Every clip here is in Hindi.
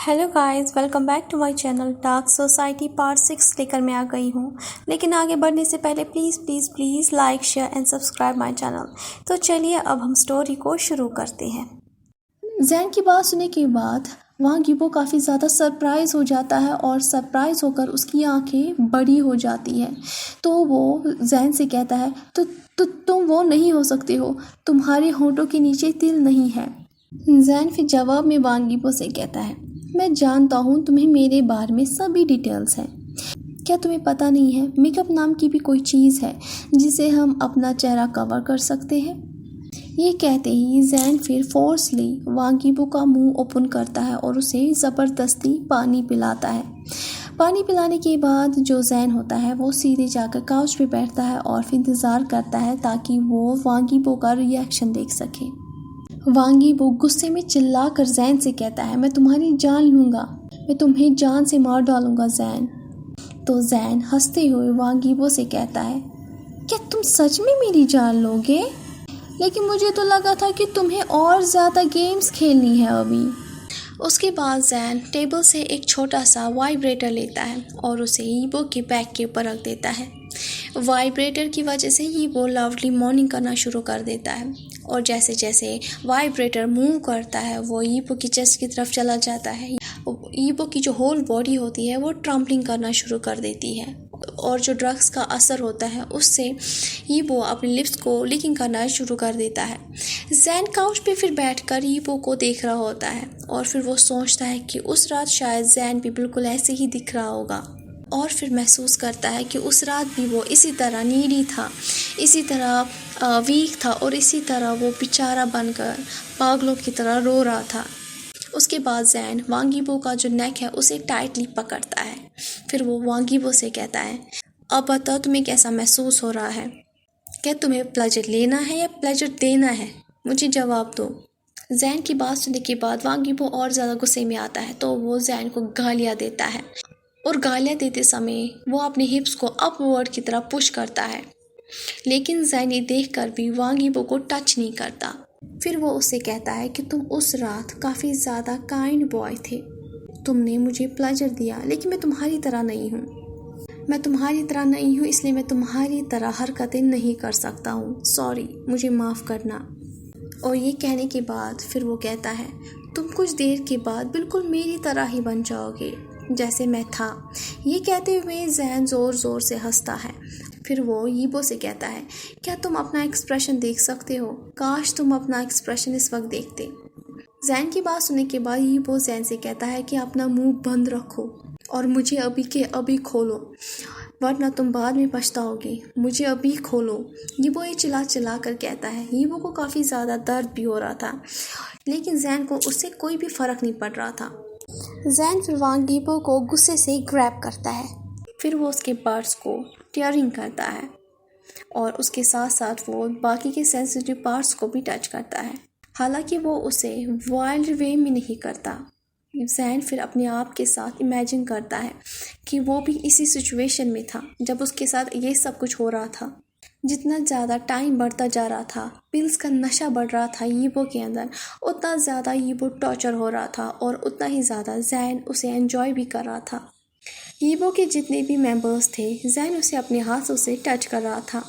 Hello guys, welcome back to my channel. Dark society part 6 लेकर मैं आ गई हूँ। लेकिन आगे बढ़ने से पहले please like share and subscribe my channel. तो चलिए अब हम स्टोरी को शुरू करते हैं। जैन की बात सुनने के बाद वहाँ गिबो काफ़ी ज़्यादा सरप्राइज़ हो जाता है और सरप्राइज़ होकर उसकी आंखें बड़ी हो जाती हैं। तो वो जैन से कहता है तुम वो नहीं हो सकते हो, तुम्हारे होंठों के नीचे तिल नहीं है। जैन फिर जवाब में वांग गिबो से कहता है, मैं जानता हूँ तुम्हें मेरे बारे में सभी डिटेल्स हैं। क्या तुम्हें पता नहीं है मेकअप नाम की भी कोई चीज़ है जिसे हम अपना चेहरा कवर कर सकते हैं। ये कहते ही जैन फिर फोर्सली वांग गिबो का मुंह ओपन करता है और उसे ज़बरदस्ती पानी पिलाता है। पानी पिलाने के बाद जो जैन होता है वो सीधे जाकर काउच पे बैठता है और फिर इंतज़ार करता है ताकि वो वांग गिबो का रिएक्शन देख सके। वांग गिबो गुस्से में चिल्लाकर जैन से कहता है, मैं तुम्हारी जान लूँगा, मैं तुम्हें जान से मार डालूँगा जैन। तो जैन हंसते हुए वांग गिबो से कहता है, क्या तुम सच में मेरी जान लोगे? लेकिन मुझे तो लगा था कि तुम्हें और ज़्यादा गेम्स खेलनी है अभी। उसके बाद जैन टेबल से एक छोटा सा वाइब्रेटर लेता है और उसे ईबो के बैग के ऊपर रख देता है। वाइब्रेटर की वजह से ईबो लवली मॉर्निंग करना शुरू कर देता है और जैसे जैसे वाइब्रेटर मूव करता है वो ईबो की चेस्ट की तरफ चला जाता है। ईबो की जो होल बॉडी होती है वो ट्रम्पलिंग करना शुरू कर देती है और जो ड्रग्स का असर होता है उससे ईबो अपने लिप्स को लीकिंग करना शुरू कर देता है। जैन काउच पे फिर बैठकर ईबो को देख रहा होता है और फिर वो सोचता है कि उस रात शायद जैन भी बिल्कुल ऐसे ही दिख रहा होगा और फिर महसूस करता है कि उस रात भी वो इसी तरह नीडी था, इसी तरह वीक था और इसी तरह वो बेचारा बनकर पागलों की तरह रो रहा था। उसके बाद जैन वांग गिबो का जो नेक है उसे टाइटली पकड़ता है। फिर वो वांग गिबो से कहता है, अब बताओ तुम्हें कैसा महसूस हो रहा है? क्या तुम्हें प्लेजर लेना है या प्लेजर देना है? मुझे जवाब दो। जैन की बात सुनने के बाद वांग गिबो और ज़्यादा गुस्से में आता है तो वो जैन को गालियाँ देता है और गालियाँ देते समय वो अपने हिप्स को अपवर्ड की तरह पुश करता है। लेकिन जैन ये देखकर भी वांग गिबो को टच नहीं करता। फिर वो उससे कहता है कि तुम उस रात काफ़ी ज़्यादा काइंड बॉय थे, तुमने मुझे प्लेजर दिया, लेकिन मैं तुम्हारी तरह नहीं हूँ। मैं तुम्हारी तरह नहीं हूँ इसलिए मैं तुम्हारी तरह हरकतें नहीं कर सकता हूँ। सॉरी, मुझे माफ़ करना। और ये कहने के बाद फिर वो कहता है, तुम कुछ देर के बाद बिल्कुल मेरी तरह ही बन जाओगे जैसे मैं था। ये कहते हुए जैन ज़ोर ज़ोर से हंसता है। फिर वो ईबो से कहता है, क्या तुम अपना एक्सप्रेशन देख सकते हो? काश तुम अपना एक्सप्रेशन इस वक्त देखते। जैन की बात सुनने के बाद ईबो जैन से कहता है कि अपना मुंह बंद रखो और मुझे अभी के अभी खोलो, वरना तुम बाद में पछताओगे। मुझे अभी खोलो। ईबो ये चिल्ला कर कहता है। ईबो को काफ़ी ज़्यादा दर्द भी हो रहा था लेकिन जैन को उससे कोई भी फ़र्क नहीं पड़ रहा था। जैन फिर वांग गिबो को गुस्से से ग्रैब करता है। फिर वो उसके पार्ट्स को टीयरिंग करता है और उसके साथ साथ वो बाकी के सेंसिटिव पार्ट्स को भी टच करता है। हालांकि वो उसे वाइल्ड वे में नहीं करता। जैन फिर अपने आप के साथ इमेजिन करता है कि वो भी इसी सिचुएशन में था जब उसके साथ ये सब कुछ हो रहा था। जितना ज़्यादा टाइम बढ़ता जा रहा था, पिल्स का नशा बढ़ रहा था ईबो के अंदर, उतना ज़्यादा ईबो टॉर्चर हो रहा था और उतना ही ज़्यादा जैन उसे एंजॉय भी कर रहा था। ईबो के जितने भी मेंबर्स थे, जैन उसे अपने हाथों से टच कर रहा था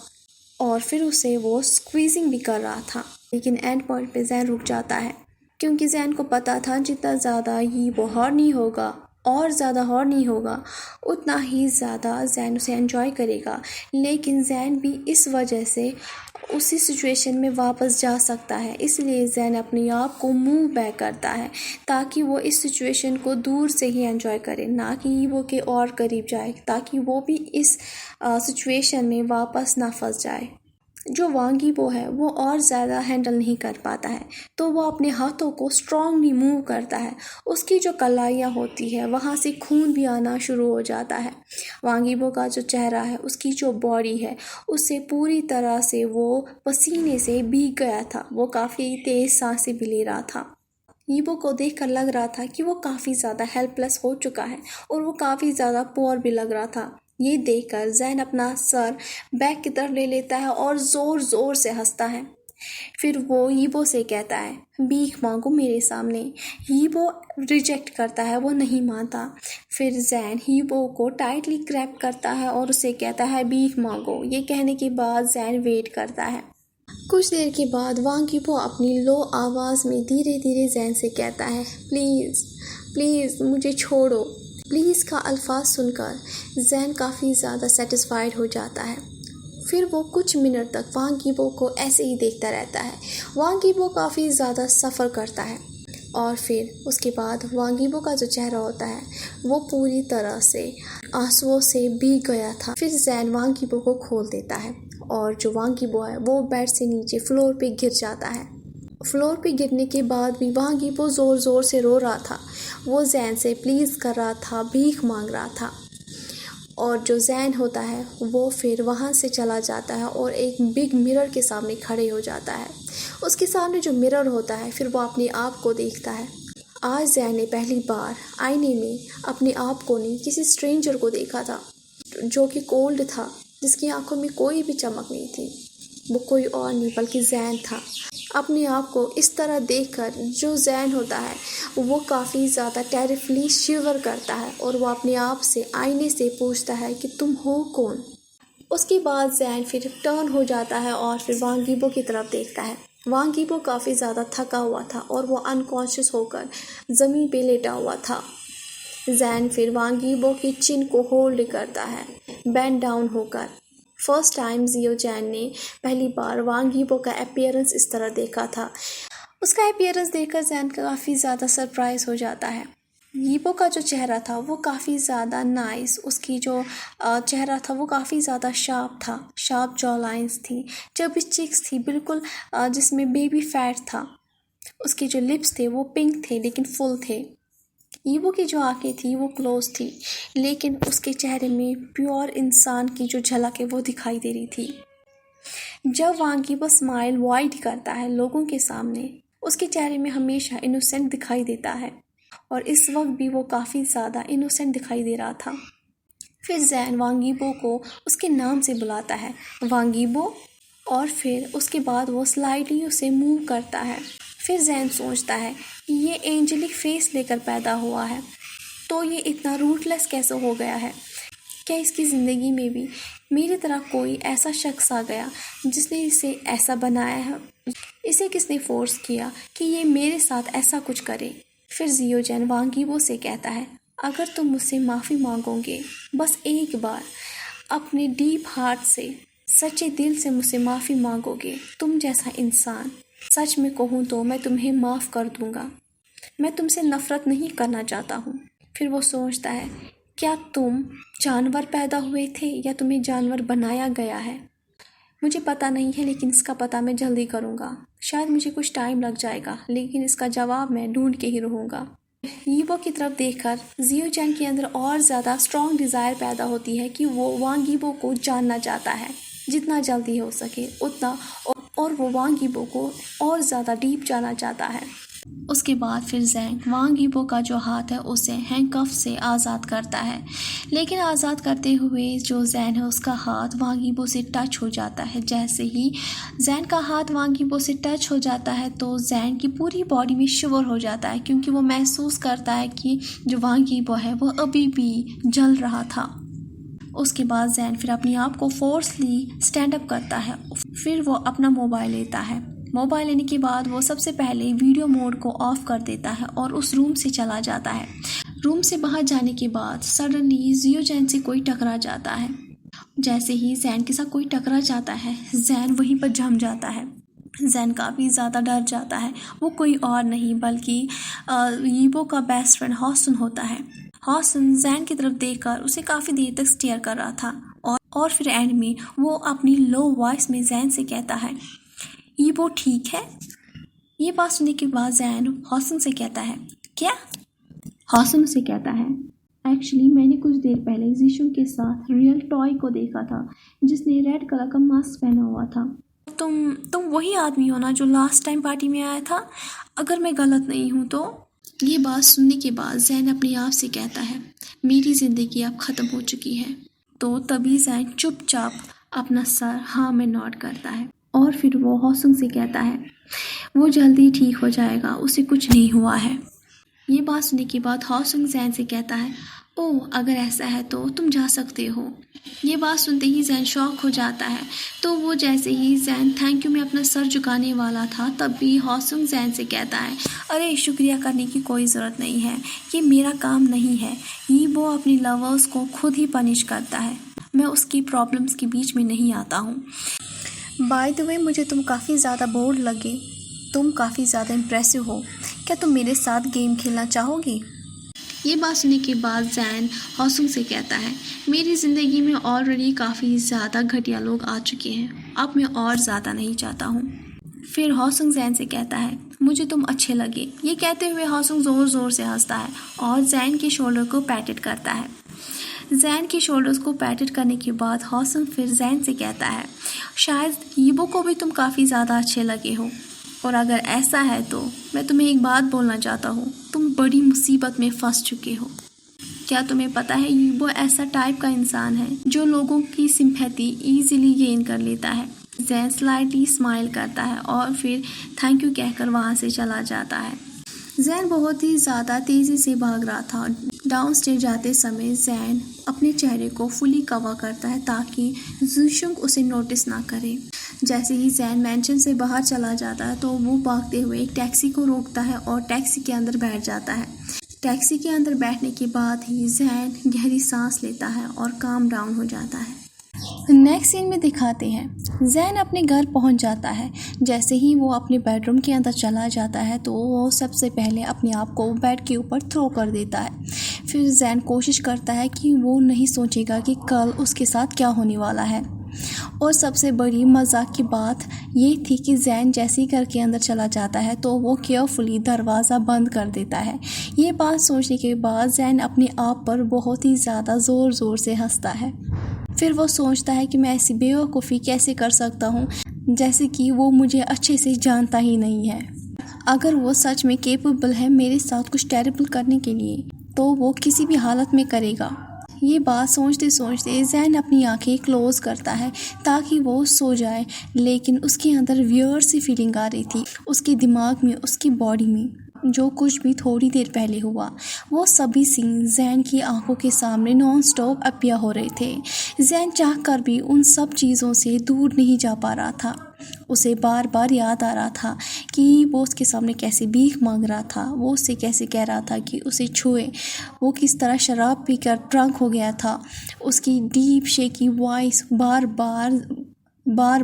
और फिर उसे वो स्क्वीजिंग भी कर रहा था। लेकिन एंड पॉइंट पे जैन रुक जाता है क्योंकि जैन को पता था जितना ज़्यादा ईबो हॉर्नी होगा और ज़्यादा हॉर्नी होगा उतना ही ज़्यादा जैन उसे एंजॉय करेगा। लेकिन जैन भी इस वजह से उसी सिचुएशन में वापस जा सकता है, इसलिए जैन अपने आप को मूव बैक करता है ताकि वो इस सिचुएशन को दूर से ही एंजॉय करे, ना कि ईबो के और करीब जाए, ताकि वो भी इस सिचुएशन में वापस ना फंस जाए। जो वांग गिबो है वो और ज़्यादा हैंडल नहीं कर पाता है तो वो अपने हाथों को स्ट्रांगली मूव करता है। उसकी जो कलाइयाँ होती है वहाँ से खून भी आना शुरू हो जाता है। वांग गिबो का जो चेहरा है, उसकी जो बॉडी है, उससे पूरी तरह से वो पसीने से भीग गया था। वो काफ़ी तेज़ सांसें भी ले रहा था। ईबो को देखकर लग रहा था कि वो काफ़ी ज़्यादा हेल्पलेस हो चुका है और वो काफ़ी ज़्यादा पुअर भी लग रहा था। ये देखकर जैन अपना सर बैक की तरफ ले लेता है और ज़ोर ज़ोर से हंसता है। फिर वो यीबो से कहता है भीख मांगो मेरे सामने। यीबो रिजेक्ट करता है, वो नहीं मानता। फिर जैन यीबो को टाइटली ग्रैब करता है और उसे कहता है भीख मांगो। ये कहने के बाद जैन वेट करता है। कुछ देर के बाद वांग यीबो अपनी लो आवाज़ में धीरे धीरे जैन से कहता है प्लीज़ प्लीज़ मुझे छोड़ो। प्लीज़ का अल्फाज सुनकर जैन काफ़ी ज़्यादा सेटिस्फाइड हो जाता है। फिर वो कुछ मिनट तक वांग यीबो को ऐसे ही देखता रहता है। वांग यीबो काफ़ी ज़्यादा सफ़र करता है और फिर उसके बाद वांग यीबो का जो चेहरा होता है वो पूरी तरह से आंसुओं से भीग गया था। फिर जैन वांग यीबो को खोल देता है और जो वांग यीबो है वो बेड से नीचे फ्लोर पे गिर जाता है। फ्लोर पे गिरने के बाद भी वांग यीबो ज़ोर ज़ोर से रो रहा था। वो जैन से प्लीज़ कर रहा था, भीख मांग रहा था। और जो जैन होता है वो फिर वहाँ से चला जाता है और एक बिग मिरर के सामने खड़े हो जाता है। उसके सामने जो मिरर होता है फिर वो अपने आप को देखता है। आज जैन ने पहली बार आईने में अपने आप को नहीं, किसी स्ट्रेंजर को देखा था जो कि कोल्ड था, जिसकी आंखों में कोई भी चमक नहीं थी। वो कोई और नहीं बल्कि जैन था। अपने आप को इस तरह देखकर जो जैन होता है वो काफ़ी ज़्यादा टेरिफली शिवर करता है और वो अपने आप से आईने से पूछता है कि तुम हो कौन। उसके बाद जैन फिर टर्न हो जाता है और फिर वांग यीबो की तरफ देखता है। वांग यीबो काफ़ी ज़्यादा थका हुआ था और वो अनकॉन्शियस होकर ज़मीन पे लेटा हुआ था। जैन फिर वांग यीबो की चिन को होल्ड करता है बेंड डाउन होकर। फर्स्ट टाइम जियो जैन ने पहली बार वांग यीबो का अपीयरेंस इस तरह देखा था। उसका अपीयरेंस देखकर जैन काफ़ी ज़्यादा सरप्राइज हो जाता है। यीबो का जो चेहरा था वो काफ़ी ज़्यादा नाइस, उसकी जो चेहरा था वो काफ़ी ज़्यादा शार्प था, शार्प जॉ लाइन्स थी, चबी चिक्स थी बिल्कुल, जिसमें बेबी फैट था। उसके जो लिप्स थे वो पिंक थे लेकिन फुल थे। यीबो की जो आंखें थी वो क्लोज थी लेकिन उसके चेहरे में प्योर इंसान की जो झलक है वो दिखाई दे रही थी। जब वांग यीबो स्माइल वाइड करता है लोगों के सामने, उसके चेहरे में हमेशा इनोसेंट दिखाई देता है और इस वक्त भी वो काफ़ी ज़्यादा इनोसेंट दिखाई दे रहा था। फिर जैन वांग यीबो को उसके नाम से बुलाता है, वांग यीबो, और फिर उसके बाद वो स्लाइडली उसे मूव करता है। फिर जैन सोचता है कि ये एंजेलिक फेस लेकर पैदा हुआ है तो ये इतना रूटलेस कैसे हो गया है। क्या इसकी ज़िंदगी में भी मेरी तरह कोई ऐसा शख्स आ गया जिसने इसे ऐसा बनाया है? इसे किसने फोर्स किया कि ये मेरे साथ ऐसा कुछ करे? फिर जियो जैन वांग यीबो से कहता है अगर तुम मुझसे माफ़ी मांगोगे, बस एक बार अपने डीप हार्ट से, सच्चे दिल से मुझसे माफ़ी मांगोगे, तुम जैसा इंसान, सच में कहूँ तो मैं तुम्हें माफ़ कर दूँगा। मैं तुमसे नफ़रत नहीं करना चाहता हूँ। फिर वो सोचता है क्या तुम जानवर पैदा हुए थे या तुम्हें जानवर बनाया गया है? मुझे पता नहीं है लेकिन इसका पता मैं जल्दी करूँगा। शायद मुझे कुछ टाइम लग जाएगा लेकिन इसका जवाब मैं ढूंढ के ही रहूँगा। यीबो की तरफ देखकर जियो जैन के अंदर और ज़्यादा स्ट्रॉन्ग डिज़ायर पैदा होती है कि वो वांग यीबो को जानना चाहता है, जितना जल्दी हो सके उतना, और वो वांग यीबो को और ज़्यादा डीप जानना चाहता है। उसके बाद फिर जैन वांग यीबो का जो हाथ है उसे हैंडकफ से आज़ाद करता है, लेकिन आज़ाद करते हुए जो जैन है उसका हाथ वांग यीबो से टच हो जाता है। जैसे ही जैन का हाथ वांग यीबो से टच हो जाता है तो जैन की पूरी बॉडी में शिवर हो जाता है, क्योंकि वो महसूस करता है कि जो वांग यीबो है वो अभी भी जल रहा था। उसके बाद जैन फिर अपने आप को फोर्सली स्टैंड अप करता है। फिर वो अपना मोबाइल लेता है। मोबाइल लेने के बाद वो सबसे पहले वीडियो मोड को ऑफ कर देता है और उस रूम से चला जाता है। रूम से बाहर जाने के बाद सडनली जियो जैन से कोई टकरा जाता है। जैसे ही जैन के साथ कोई टकरा जाता है जैन वहीं पर जम जाता है। जैन काफ़ी ज़्यादा डर जाता है। वो कोई और नहीं बल्कि यीबो का बेस्ट फ्रेंड हॉसन होता है। हॉसन जैन की तरफ देखकर उसे काफ़ी देर तक स्टेयर कर रहा था और फिर एंड में वो अपनी लो वॉइस में जैन से कहता है यीबो ठीक है? ये बात सुनने के बाद जैन हॉसन से कहता है क्या? हॉसन से कहता है एक्चुअली मैंने कुछ देर पहले जीशु के साथ रियल टॉय को देखा था जिसने रेड कलर का मास्क पहना हुआ था। तुम वही आदमी हो ना जो लास्ट टाइम पार्टी में आया था, अगर मैं गलत नहीं हूँ तो? ये बात सुनने के बाद जैन अपने आप से कहता है मेरी ज़िंदगी अब ख़त्म हो चुकी है। तो तभी जैन चुपचाप अपना सर हाँ में नॉड करता है। और फिर वो हॉसुंग से कहता है वो जल्दी ठीक हो जाएगा, उसे कुछ नहीं हुआ है। ये बात सुनने के बाद हॉसुंग जैन से कहता है ओह अगर ऐसा है तो तुम जा सकते हो। ये बात सुनते ही जैन शॉक हो जाता है। तो वो जैसे ही जैन थैंक यू में अपना सर झुकाने वाला था तभी हॉसुंग जैन से कहता है अरे शुक्रिया करने की कोई ज़रूरत नहीं है, ये मेरा काम नहीं है। ये वो अपने लवर्स को खुद ही पनिश करता है, मैं उसकी प्रॉब्लम्स के बीच में नहीं आता हूँ। बाय द वे मुझे तुम काफ़ी ज़्यादा बोर लगे, तुम काफ़ी ज़्यादा इम्प्रेसिव हो, क्या तुम मेरे साथ गेम खेलना चाहोगी? ये बात सुनने के बाद जैन हॉसुंग से कहता है मेरी ज़िंदगी में ऑलरेडी काफ़ी ज़्यादा घटिया लोग आ चुके हैं, अब मैं और ज़्यादा नहीं चाहता हूँ। फिर हॉसुंग जैन से कहता है मुझे तुम अच्छे लगे। ये कहते हुए हॉसुंग ज़ोर ज़ोर से हंसता है और जैन के शोल्डर को पैटेड करता है। जैन के शोल्डर्स को पैटेड करने के बाद हॉसुंग फिर जैन से कहता है शायद यीबो को भी तुम काफ़ी ज़्यादा अच्छे लगे हो, और अगर ऐसा है तो मैं तुम्हें एक बात बोलना चाहता हूँ, तुम बड़ी मुसीबत में फंस चुके हो। क्या तुम्हें पता है यीबो ऐसा टाइप का इंसान है जो लोगों की सिंपैथी ईजिली गेन कर लेता है। जैन स्लाइटली स्माइल करता है और फिर थैंक यू कहकर वहाँ से चला जाता है। जैन बहुत ही ज़्यादा तेज़ी से भाग रहा था। डाउनस्टेयर जाते समय जैन अपने चेहरे को फुली कवर करता है ताकि ज़ुशुंग उसे नोटिस ना करे। जैसे ही जैन मैंशन से बाहर चला जाता है तो वो भागते हुए एक टैक्सी को रोकता है और टैक्सी के अंदर बैठ जाता है। टैक्सी के अंदर बैठने के बाद ही जैन गहरी सांस लेता है और काम डाउन हो जाता है। नेक्स्ट सीन में दिखाते हैं जैन अपने घर पहुंच जाता है। जैसे ही वो अपने बेडरूम के अंदर चला जाता है तो वो सबसे पहले अपने आप को बेड के ऊपर थ्रो कर देता है। फिर जैन कोशिश करता है कि वो नहीं सोचेगा कि कल उसके साथ क्या होने वाला है। और सबसे बड़ी मज़ाक की बात ये थी कि जैन जैसे ही घर के अंदर चला जाता है तो वो केयरफुली दरवाज़ा बंद कर देता है। ये बात सोचने के बाद जैन अपने आप पर बहुत ही ज़्यादा ज़ोर ज़ोर से हंसता है। फिर वो सोचता है कि मैं ऐसी बेवकूफ़ी कैसे कर सकता हूँ, जैसे कि वो मुझे अच्छे से जानता ही नहीं है। अगर वो सच में केपेबल है मेरे साथ कुछ टेरिबल करने के लिए तो वो किसी भी हालत में करेगा। ये बात सोचते सोचते जैन अपनी आंखें क्लोज करता है ताकि वो सो जाए, लेकिन उसके अंदर वियर सी फीलिंग आ रही थी। उसके दिमाग में, उसकी बॉडी में जो कुछ भी थोड़ी देर पहले हुआ वो सभी सीन जैन की आंखों के सामने नॉन स्टॉप अपीयर हो रहे थे। जैन चाह कर भी उन सब चीज़ों से दूर नहीं जा पा रहा था। उसे बार बार याद आ रहा था कि वो उसके सामने कैसे भीख मांग रहा था, वो उससे कैसे कह रहा था कि उसे छुए, वो किस तरह शराब पीकर ड्रंक हो गया था। उसकी डीप शेकी वॉइस बार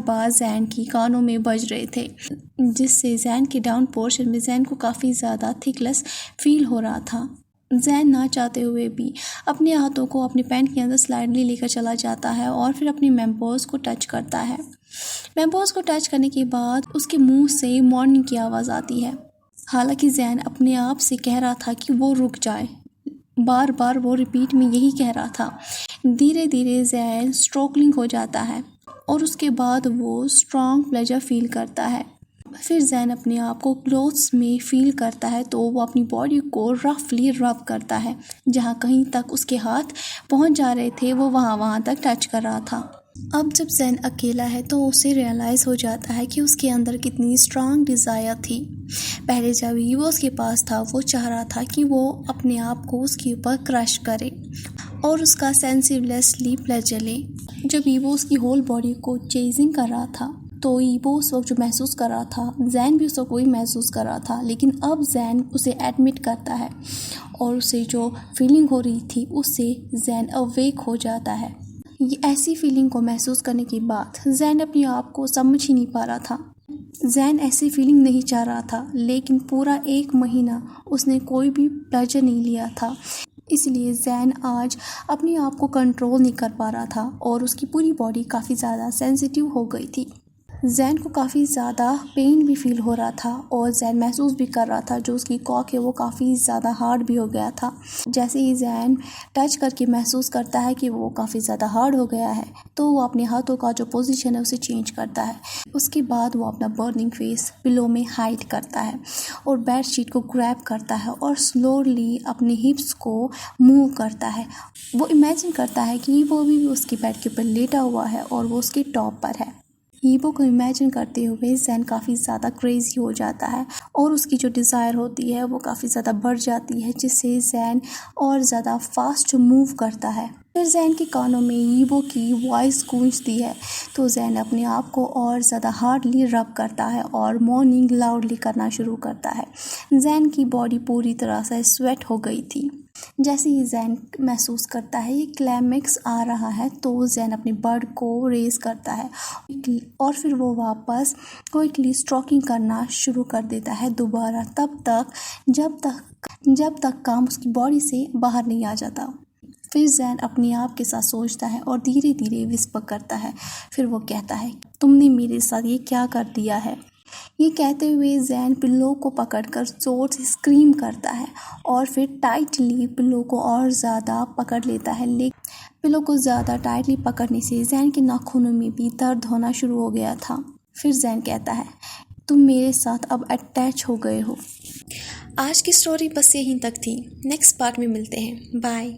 बार जैन की कानों में बज रहे थे, जिससे जैन के डाउन पोर्शन में जैन को काफ़ी ज़्यादा थिकनेस फील हो रहा था। जैन ना चाहते हुए भी अपने हाथों को अपने पैंट के अंदर स्लाइडली लेकर चला जाता है और फिर अपने मेम्पोज को टच करता है। मेम्पोज को टच करने के बाद उसके मुंह से मॉर्निंग की आवाज़ आती है। हालांकि जैन अपने आप से कह रहा था कि वो रुक जाए, बार बार वो रिपीट में यही कह रहा था। धीरे धीरे जैन स्ट्रोकलिंग हो जाता है और उसके बाद वो स्ट्रॉन्ग प्लेजर फील करता है। फिर जैन अपने आप को क्लोथ्स में फील करता है तो वो अपनी बॉडी को रफली रब करता है। जहाँ कहीं तक उसके हाथ पहुँच जा रहे थे वो वहाँ तक टच कर रहा था। अब जब जैन अकेला है तो उसे रियलाइज़ हो जाता है कि उसके अंदर कितनी स्ट्रांग डिज़ायर थी। पहले जब वो उसके पास था वो चाह रहा था कि वो अपने आप को उसके ऊपर क्रश करे और उसका सेंसिवलेसली प्लेजर ले। जब वो उसकी होल बॉडी को चेजिंग कर रहा था तो ईबो उस वक्त जो महसूस कर रहा था जैन भी उस वक्त वही महसूस कर रहा था। लेकिन अब जैन उसे एडमिट करता है और उसे जो फीलिंग हो रही थी उससे जैन अवेक हो जाता है। ये ऐसी फीलिंग को महसूस करने के बाद जैन अपने आप को समझ ही नहीं पा रहा था। जैन ऐसी फीलिंग नहीं चाह रहा था, लेकिन पूरा 1 महीना उसने कोई भी प्लेजर नहीं लिया था, इसलिए जैन आज अपने आप को कंट्रोल नहीं कर पा रहा था और उसकी पूरी बॉडी काफ़ी ज़्यादा सेंसिटिव हो गई थी। जैन को काफ़ी ज़्यादा पेन भी फील हो रहा था और जैन महसूस भी कर रहा था जो उसकी कॉक है वो काफ़ी ज़्यादा हार्ड भी हो गया था। जैसे ही जैन टच करके महसूस करता है कि वो काफ़ी ज़्यादा हार्ड हो गया है तो वो अपने हाथों का जो पोजीशन है उसे चेंज करता है। उसके बाद वो अपना बर्निंग फेस पिलो में हाइड करता है और बेड शीट को ग्रैब करता है और स्लोली अपने हिप्स को मूव करता है। वो इमेजिन करता है कि वो भी उसके बेड के ऊपर लेटा हुआ है और वो उसके टॉप पर है। ईबो को इमेजिन करते हुए जैन काफ़ी ज़्यादा क्रेजी हो जाता है और उसकी जो डिज़ायर होती है वो काफ़ी ज़्यादा बढ़ जाती है, जिससे जैन और ज़्यादा फास्ट मूव करता है। फिर जैन के कानों में ईबो की वॉइस गूंजती है, तो जैन अपने आप को और ज़्यादा हार्डली रब करता है और मॉर्निंग लाउडली करना शुरू करता है। जैन की बॉडी पूरी तरह से स्वेट हो गई थी। जैसे ही जैन महसूस करता है ये क्लाइमेक्स आ रहा है, तो जैन अपने बर्ड को रेज करता है और फिर वो वापस क्विकली स्ट्रोकिंग करना शुरू कर देता है दोबारा, जब तक काम उसकी बॉडी से बाहर नहीं आ जाता। फिर जैन अपने आप के साथ सोचता है और धीरे धीरे विस्पर करता है। फिर वो कहता है, तुमने मेरे साथ ये क्या कर दिया है। ये कहते हुए जैन पिल्लो को पकड़कर जोर से स्क्रीम करता है और फिर टाइटली पिल्लो को और ज़्यादा पकड़ लेता है। लेकिन पिल्लो को ज़्यादा टाइटली पकड़ने से जैन के नाखूनों में भी दर्द होना शुरू हो गया था। फिर जैन कहता है, तुम मेरे साथ अब अटैच हो गए हो। आज की स्टोरी बस यहीं तक थी। नेक्स्ट पार्ट में मिलते हैं। बाय।